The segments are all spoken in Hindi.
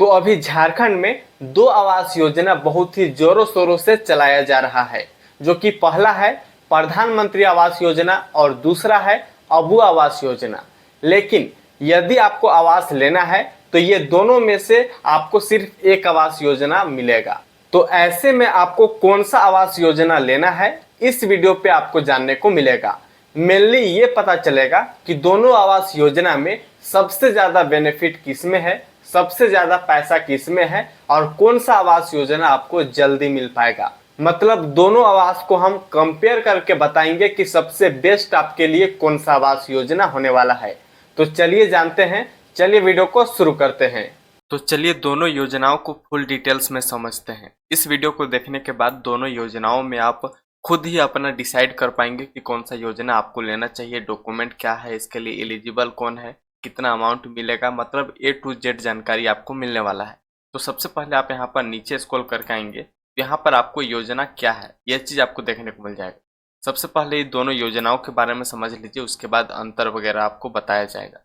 तो अभी झारखंड में दो आवास योजना बहुत ही जोरों शोरों से चलाया जा रहा है, जो कि पहला है प्रधानमंत्री आवास योजना और दूसरा है अबू आवास योजना। लेकिन यदि आपको आवास लेना है तो ये दोनों में से आपको सिर्फ एक आवास योजना मिलेगा। तो ऐसे में आपको कौन सा आवास योजना लेना है, इस वीडियो पे आपको जानने को मिलेगा। मेनली ये पता चलेगा कि दोनों आवास योजना में सबसे ज्यादा बेनिफिट किसमें है, सबसे ज्यादा पैसा किसमें है और कौन सा आवास योजना आपको जल्दी मिल पाएगा। मतलब दोनों आवास को हम कंपेयर करके बताएंगे कि सबसे बेस्ट आपके लिए कौन सा आवास योजना होने वाला है। तो चलिए जानते हैं, चलिए वीडियो को शुरू करते हैं। तो चलिए दोनों योजनाओं को फुल डिटेल्स में समझते हैं। इस वीडियो को देखने के बाद दोनों योजनाओं में आप खुद ही अपना डिसाइड कर पाएंगे कि कौन सा योजना आपको लेना चाहिए, डॉक्यूमेंट क्या है, इसके लिए एलिजिबल कौन है, कितना अमाउंट मिलेगा, मतलब A to Z जानकारी आपको मिलने वाला है। तो सबसे पहले आप यहाँ पर नीचे स्क्रॉल करके आएंगे, यहाँ पर आपको योजना क्या है यह चीज़ आपको देखने को मिल जाएगा। सबसे पहले ये दोनों योजनाओं के बारे में समझ लीजिए, उसके बाद अंतर वगैरह आपको बताया जाएगा।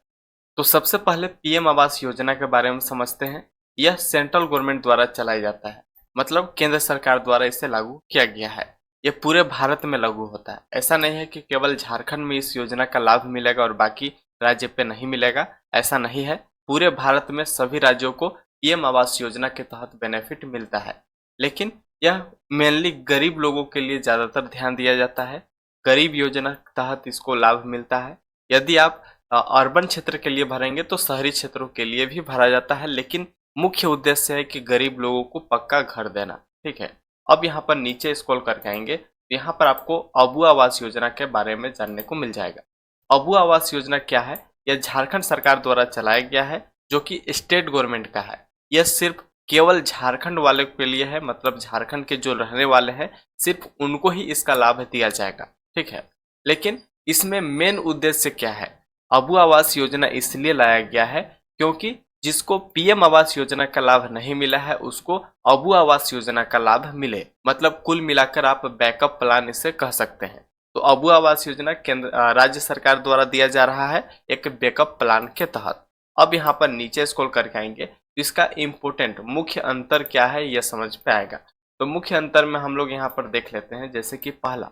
तो सबसे पहले पीएम आवास योजना के बारे में समझते हैं। यह सेंट्रल गवर्नमेंट द्वारा चलाया जाता है, मतलब केंद्र सरकार द्वारा इसे लागू किया गया है। यह पूरे भारत में लागू होता है। ऐसा नहीं है कि केवल झारखंड में इस योजना का लाभ मिलेगा और बाकी राज्य पे नहीं मिलेगा, ऐसा नहीं है। पूरे भारत में सभी राज्यों को पीएम आवास योजना के तहत बेनिफिट मिलता है। लेकिन यह मेनली गरीब लोगों के लिए ज़्यादातर ध्यान दिया जाता है। गरीब योजना के तहत इसको लाभ मिलता है। यदि आप अर्बन क्षेत्र के लिए भरेंगे तो शहरी क्षेत्रों के लिए भी भरा जाता है, लेकिन मुख्य उद्देश्य है कि गरीब लोगों को पक्का घर देना। ठीक है, अब यहाँ पर नीचे स्क्रॉल करके आएंगे, यहाँ पर आपको अबू आवास योजना के बारे में जानने को मिल जाएगा। अबू आवास योजना क्या है? यह झारखंड सरकार द्वारा चलाया गया है, जो कि स्टेट गवर्नमेंट का है। यह सिर्फ केवल झारखंड वाले के लिए है, मतलब झारखंड के जो रहने वाले हैं सिर्फ उनको ही इसका लाभ दिया जाएगा। ठीक है, लेकिन इसमें मेन उद्देश्य क्या है? अबू आवास योजना इसलिए लाया गया है क्योंकि जिसको पीएम आवास योजना का लाभ नहीं मिला है उसको अबू आवास योजना का लाभ मिले। मतलब कुल मिलाकर आप बैकअप प्लान इसे कह सकते हैं। तो अबू आवास योजना केंद्र राज्य सरकार द्वारा दिया जा रहा है एक बैकअप प्लान के तहत। अब यहाँ पर नीचे स्क्रॉल करके आएंगे, इसका इम्पोर्टेंट मुख्य अंतर क्या है यह समझ पे आएगा। तो मुख्य अंतर में हम लोग यहाँ पर देख लेते हैं, जैसे कि पहला,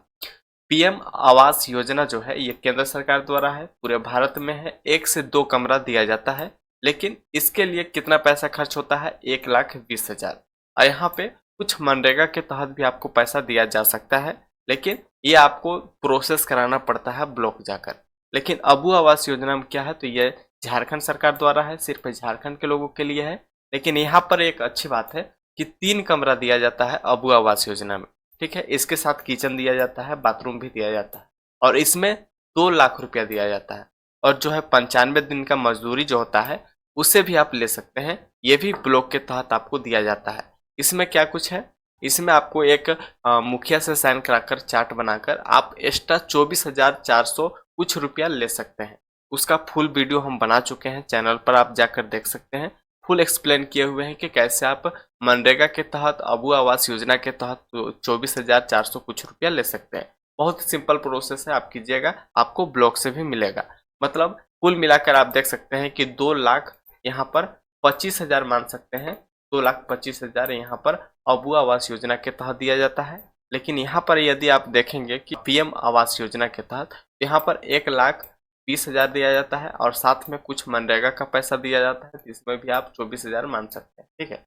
पीएम आवास योजना जो है ये केंद्र सरकार द्वारा है, पूरे भारत में है। 1 से 2 कमरा दिया जाता है, लेकिन इसके लिए कितना पैसा खर्च होता है? 1,20,000। और यहाँ पे कुछ मनरेगा के तहत भी आपको पैसा दिया जा सकता है, लेकिन ये आपको प्रोसेस कराना पड़ता है ब्लॉक जाकर। लेकिन अबू आवास योजना में क्या है? तो ये झारखंड सरकार द्वारा है, सिर्फ झारखंड के लोगों के लिए है। लेकिन यहाँ पर एक अच्छी बात है कि 3 कमरा दिया जाता है अबू आवास योजना में। ठीक है, इसके साथ किचन दिया जाता है, बाथरूम भी दिया जाता है, और इसमें 2 लाख रुपया दिया जाता है। और जो है 95 दिन का मजदूरी जो होता है उसे भी आप ले सकते हैं, ये भी ब्लॉक के तहत आपको दिया जाता है। इसमें क्या कुछ है? इसमें आपको एक मुखिया से साइन कराकर चार्ट बनाकर आप एक्स्ट्रा 24,400 कुछ रुपया ले सकते हैं। उसका फुल वीडियो हम बना चुके हैं, चैनल पर आप जाकर देख सकते हैं। फुल एक्सप्लेन किए हुए हैं कि कैसे आप मनरेगा के तहत अबू आवास योजना के तहत 24,400 कुछ रुपया ले सकते हैं। बहुत सिंपल प्रोसेस है, आप कीजिएगा, आपको ब्लॉक से भी मिलेगा। मतलब कुल मिलाकर आप देख सकते हैं कि 2 लाख यहाँ पर 25,000 मान सकते हैं। 2,25,000 यहाँ पर अबू आवास योजना के तहत दिया जाता है। लेकिन यहाँ पर यदि आप देखेंगे कि पीएम आवास योजना के तहत यहाँ पर 1,20,000 दिया जाता है और साथ में कुछ मनरेगा का पैसा दिया जाता है, इसमें भी आप 24,000 मान सकते हैं। ठीक है,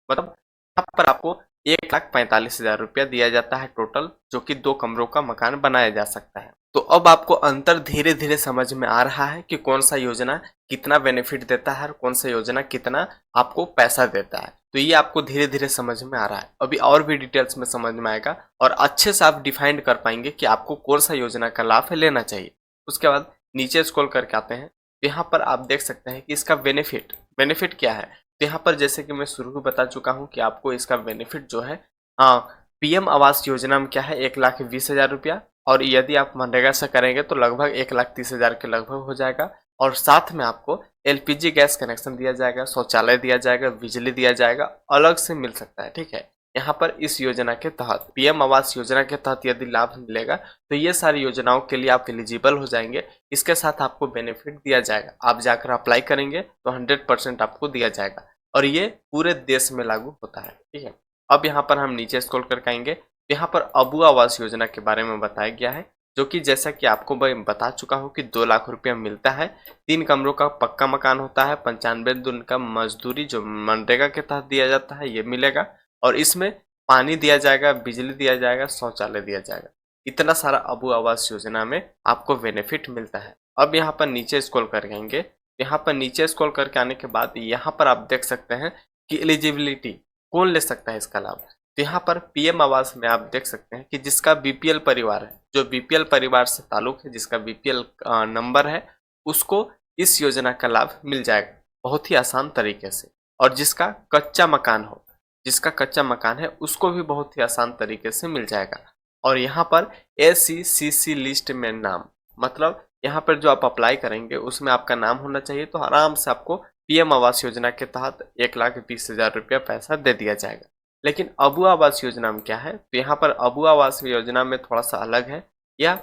मतलब यहाँ पर आपको 1,45,000 रुपया दिया जाता है टोटल, जो कि 2 कमरों का मकान बनाया जा सकता है। तो अब आपको अंतर धीरे धीरे समझ में आ रहा है कि कौन सा योजना कितना बेनिफिट देता है और कौन सा योजना कितना आपको पैसा देता है। तो ये आपको धीरे धीरे समझ में आ रहा है। अभी और भी डिटेल्स में समझ में आएगा और अच्छे से आप डिफाइंड कर पाएंगे कि आपको कौन सा योजना का लाभ लेना चाहिए। उसके बाद नीचे स्क्रॉल करके आते हैं, तो यहाँ पर आप देख सकते हैं कि इसका बेनिफिट क्या है। तो यहाँ पर जैसे कि मैं शुरू में बता चुका हूँ कि आपको इसका बेनिफिट जो है पीएम आवास योजना में क्या है 1,20,000 रुपया, और यदि आप मनरेगा से करेंगे तो लगभग 1,30,000 के लगभग हो जाएगा। और साथ में आपको एलपीजी गैस कनेक्शन दिया जाएगा, शौचालय दिया जाएगा, बिजली दिया जाएगा, अलग से मिल सकता है। ठीक है, यहाँ पर इस योजना के तहत पीएम आवास योजना के तहत यदि लाभ मिलेगा तो ये सारी योजनाओं के लिए आप एलिजिबल हो जाएंगे। इसके साथ आपको बेनिफिट दिया जाएगा, आप जाकर अप्लाई करेंगे तो 100% आपको दिया जाएगा। और ये पूरे देश में लागू होता है। ठीक है, अब यहाँ पर हम नीचे स्क्रॉल करके आएंगे, यहाँ पर अबू आवास योजना के बारे में बताया गया है, जो कि जैसा कि आपको मैं बता चुका हूँ कि 2 लाख रुपया मिलता है, 3 कमरों का पक्का मकान होता है, 95 दिन का मजदूरी जो मनरेगा के तहत दिया जाता है ये मिलेगा, और इसमें पानी दिया जाएगा, बिजली दिया जाएगा, शौचालय दिया जाएगा। इतना सारा अबू आवास योजना में आपको बेनिफिट मिलता है। अब यहाँ पर नीचे स्क्रॉल कर आएंगे, यहाँ पर नीचे स्क्रॉल करके आने के बाद यहाँ पर आप देख सकते हैं कि एलिजिबिलिटी कौन ले सकता है इसका लाभ। तो यहाँ पर पीएम आवास में आप देख सकते हैं कि जिसका बीपीएल परिवार है, जो बीपीएल परिवार से ताल्लुक है, जिसका बीपीएल नंबर है, उसको इस योजना का लाभ मिल जाएगा बहुत ही आसान तरीके से। और जिसका कच्चा मकान हो, जिसका कच्चा मकान है, उसको भी बहुत ही आसान तरीके से मिल जाएगा। और यहाँ पर ACCC लिस्ट में नाम, मतलब यहाँ पर जो आप अप्लाई करेंगे उसमें आपका नाम होना चाहिए, तो आराम से आपको पीएम आवास योजना के तहत 1,20,000 रुपया पैसा दे दिया जाएगा। लेकिन अबू आवास योजना में क्या है, तो यहाँ पर अबू आवास योजना में थोड़ा सा अलग है, या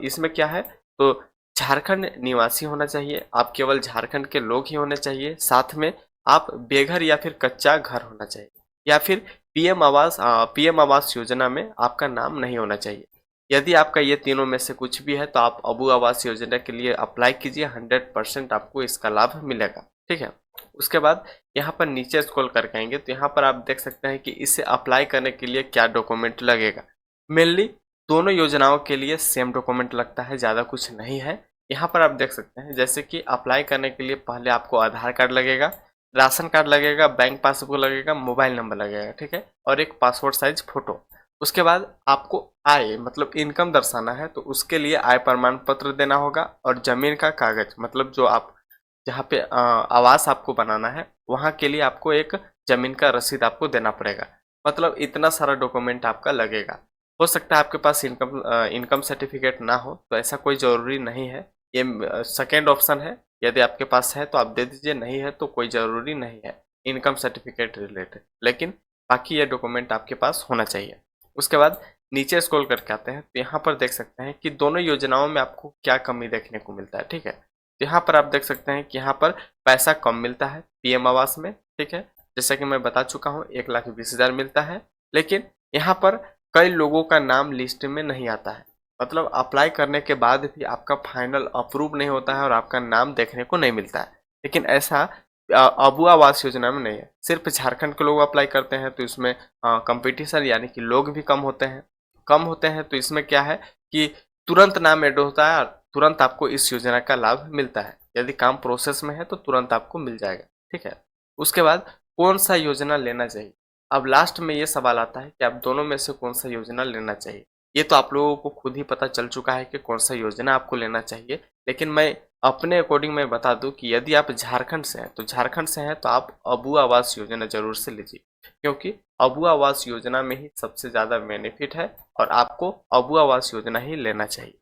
इसमें क्या है, तो झारखंड निवासी होना चाहिए, आप केवल झारखंड के लोग ही होने चाहिए, साथ में आप बेघर या फिर कच्चा घर होना चाहिए, या फिर पीएम आवास योजना में आपका नाम नहीं होना चाहिए। यदि आपका ये तीनों में से कुछ भी है तो आप अबू आवास योजना के लिए अप्लाई कीजिए, 100% आपको इसका लाभ मिलेगा। ठीक है, उसके बाद यहाँ पर नीचे स्क्रॉल करके आएंगे तो यहाँ पर आप देख सकते हैं कि इसे अप्लाई करने के लिए क्या डॉक्यूमेंट लगेगा। मेनली दोनों योजनाओं के लिए सेम डॉक्यूमेंट लगता है, ज़्यादा कुछ नहीं है। यहाँ पर आप देख सकते हैं जैसे कि अप्लाई करने के लिए पहले आपको आधार कार्ड लगेगा, राशन कार्ड लगेगा, बैंक पासबुक लगेगा, मोबाइल नंबर लगेगा, ठीक है, और एक पासपोर्ट साइज फोटो। उसके बाद आपको आय मतलब इनकम दर्शाना है, तो उसके लिए आय प्रमाण पत्र देना होगा, और जमीन का कागज मतलब जो आप जहाँ पे आवास आपको बनाना है वहाँ के लिए आपको एक जमीन का रसीद आपको देना पड़ेगा। मतलब इतना सारा डॉक्यूमेंट आपका लगेगा। हो सकता है आपके पास इनकम सर्टिफिकेट ना हो, तो ऐसा कोई ज़रूरी नहीं है, ये सेकेंड ऑप्शन है। यदि आपके पास है तो आप दे दीजिए, नहीं है तो कोई ज़रूरी नहीं है इनकम सर्टिफिकेट रिलेटेड, लेकिन बाकी ये डॉक्यूमेंट आपके पास होना चाहिए। उसके बाद नीचे स्क्रॉल करके आते हैं तो यहाँ पर देख सकते हैं कि दोनों योजनाओं में आपको क्या कमी देखने को मिलता है। ठीक है, तो यहाँ पर आप देख सकते हैं कि यहाँ पर पैसा कम मिलता है पीएम आवास में। ठीक है, जैसा कि मैं बता चुका हूँ 1,20,000 मिलता है, लेकिन यहाँ पर कई लोगों का नाम लिस्ट में नहीं आता है, मतलब अप्लाई करने के बाद भी आपका फाइनल अप्रूव नहीं होता है और आपका नाम देखने को नहीं मिलता है। लेकिन ऐसा अबू आवास योजना में नहीं है, सिर्फ झारखंड के लोग अप्लाई करते हैं, तो इसमें कंपटीशन यानी कि लोग भी कम होते हैं। तो इसमें क्या है कि तुरंत नाम ऐड होता है और तुरंत आपको इस योजना का लाभ मिलता है। यदि काम प्रोसेस में है तो तुरंत आपको मिल जाएगा। ठीक है, उसके बाद कौन सा योजना लेना चाहिए। अब लास्ट में ये सवाल आता है कि आप दोनों में से कौन सा योजना लेना चाहिए। ये तो आप लोगों को खुद ही पता चल चुका है कि कौन सा योजना आपको लेना चाहिए, लेकिन मैं अपने अकॉर्डिंग मैं बता दूं कि यदि आप झारखंड से हैं तो आप अबू आवास योजना जरूर से लीजिए, क्योंकि अबू आवास योजना में ही सबसे ज़्यादा बेनिफिट है और आपको अबू आवास योजना ही लेना चाहिए।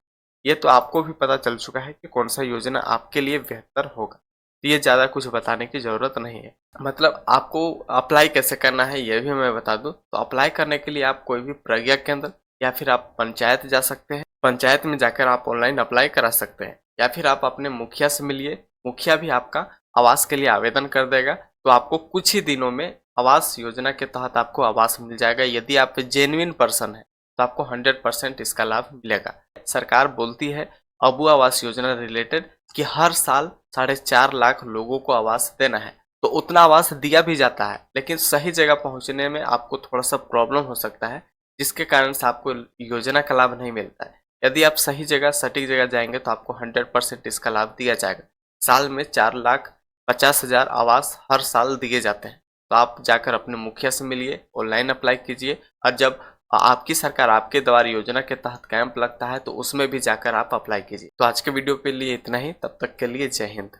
ये तो आपको भी पता चल चुका है कि कौन सा योजना आपके लिए बेहतर होगा, तो ये ज़्यादा कुछ बताने की ज़रूरत नहीं है। मतलब आपको अप्लाई कैसे करना है ये भी मैं बता दूं, तो अप्लाई करने के लिए आप कोई भी प्रज्ञा केंद्र या फिर आप पंचायत जा सकते हैं, पंचायत में जाकर आप ऑनलाइन अप्लाई करा सकते हैं, या फिर आप अपने मुखिया से मिलिए, मुखिया भी आपका आवास के लिए आवेदन कर देगा, तो आपको कुछ ही दिनों में आवास योजना के तहत आपको आवास मिल जाएगा। यदि आप जेन्युइन पर्सन है तो आपको 100% इसका लाभ मिलेगा। सरकार बोलती है अबू आवास योजना रिलेटेड कि हर साल 4.5 लाख लोगों को आवास देना है, तो उतना आवास दिया भी जाता है, लेकिन सही जगह पहुंचने में आपको थोड़ा सा प्रॉब्लम हो सकता है, जिसके कारण से आपको योजना का लाभ नहीं मिलता है। यदि आप सही जगह सटीक जगह जाएंगे तो आपको 100% इसका लाभ दिया जाएगा। साल में 4,50,000 आवास हर साल दिए जाते हैं, तो आप जाकर अपने मुखिया से मिलिए, ऑनलाइन अप्लाई कीजिए, और जब आपकी सरकार आपके द्वारा योजना के तहत कैंप लगता है तो उसमें भी जाकर आप अप्लाई कीजिए। तो आज के वीडियो के लिए इतना ही, तब तक के लिए जय हिंद।